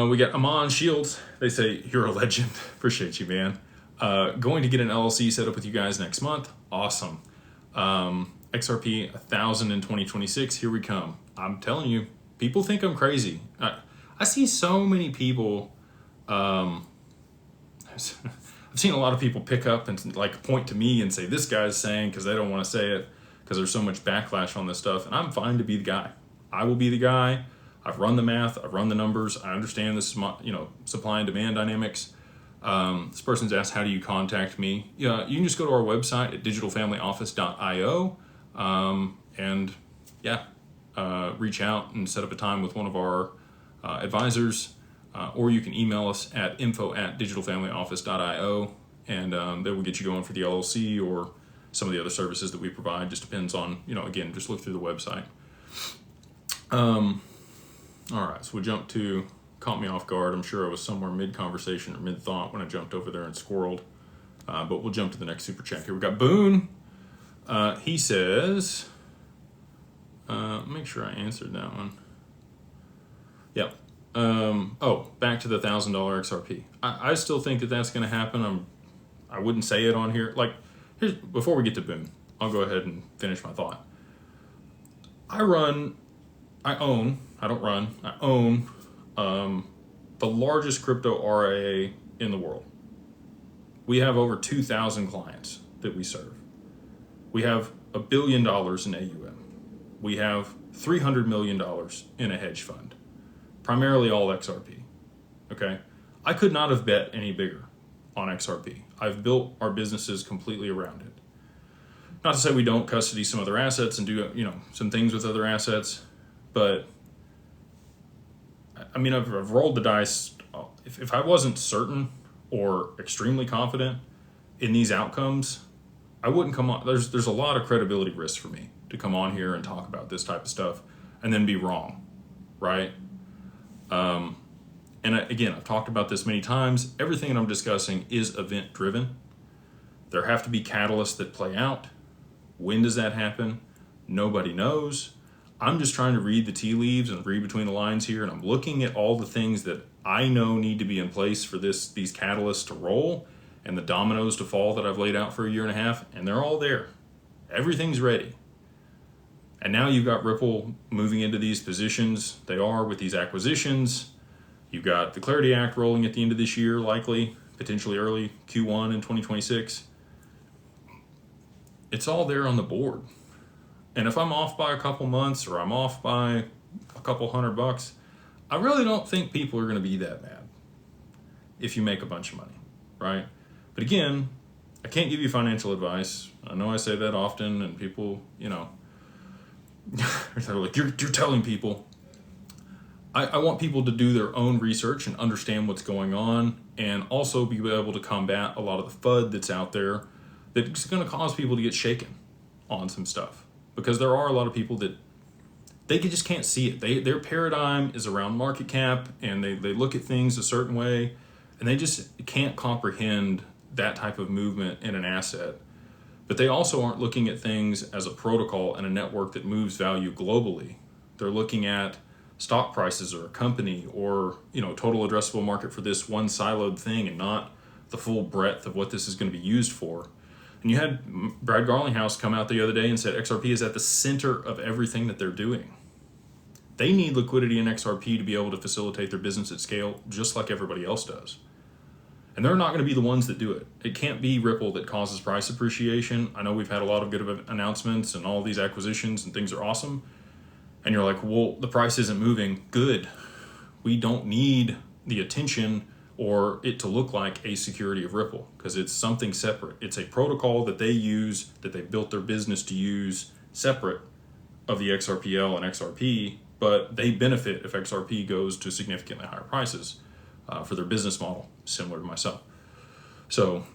We got Amon Shields. They say, you're a legend. Appreciate you, man. Going to get an LLC set up with you guys next month. Awesome. XRP 1,000 in 2026. Here we come. I'm telling you, people think I'm crazy. I see so many people. I've seen a lot of people pick up and like point to me and say, this guy's saying, because they don't want to say it because there's so much backlash on this stuff. And I'm fine to be the guy. I will be the guy. I've run the math. I've run the numbers. I understand this, supply and demand dynamics. This person's asked, how do you contact me? Yeah, you can just go to our website at digitalfamilyoffice.io and reach out and set up a time with one of our advisors, or you can email us at info@digitalfamilyoffice.io, and they will get you going for the LLC or some of the other services that we provide. Just depends on, again, just look through the website. All right, so we jumped to, caught me off guard. I'm sure I was somewhere mid-conversation or mid-thought when I jumped over there and squirreled. But we'll jump to the next super chat here. We got Boone. He says, make sure I answered that one. Yep. Back to the $1,000 XRP. I still think that that's going to happen. I wouldn't say it on here. Before we get to Boone, I'll go ahead and finish my thought. I own the largest crypto RIA in the world. We have over 2,000 clients that we serve. We have $1 billion in AUM. We have $300 million in a hedge fund, primarily all XRP. Okay, I could not have bet any bigger on XRP. I've built our businesses completely around it. Not to say we don't custody some other assets and do some things with other assets, but I mean, I've rolled the dice. If I wasn't certain or extremely confident in these outcomes, I wouldn't come on. There's a lot of credibility risk for me to come on here and talk about this type of stuff and then be wrong, right? And again, I've talked about this many times. Everything that I'm discussing is event driven. There have to be catalysts that play out. When does that happen? Nobody knows. I'm just trying to read the tea leaves and read between the lines here, and I'm looking at all the things that I know need to be in place for these catalysts to roll and the dominoes to fall that I've laid out for a year and a half, and they're all there. Everything's ready. And now you've got Ripple moving into these positions. They are with these acquisitions. You've got the Clarity Act rolling at the end of this year, likely, potentially early Q1 in 2026. It's all there on the board. And if I'm off by a couple months or I'm off by a couple $100, I really don't think people are going to be that mad if you make a bunch of money, right? But again, I can't give you financial advice. I know I say that often, and people, they're like, you're telling people. I want people to do their own research and understand what's going on, and also be able to combat a lot of the FUD that's out there that's going to cause people to get shaken on some stuff. Because there are a lot of people that they just can't see it. Their paradigm is around market cap, and they look at things a certain way, and they just can't comprehend that type of movement in an asset. But they also aren't looking at things as a protocol and a network that moves value globally. They're looking at stock prices or a company or total addressable market for this one siloed thing, and not the full breadth of what this is going to be used for. And you had Brad Garlinghouse come out the other day and said XRP is at the center of everything that they're doing. They need liquidity in XRP to be able to facilitate their business at scale, just like everybody else does. And they're not going to be the ones that do it. It can't be Ripple that causes price appreciation. I know we've had a lot of good announcements and all these acquisitions and things are awesome. And you're like, well, the price isn't moving. Good. We don't need the attention or it to look like a security of Ripple, because it's something separate. It's a protocol that they use, that they built their business to use, separate of the XRPL and XRP, but they benefit if XRP goes to significantly higher prices for their business model, similar to myself. So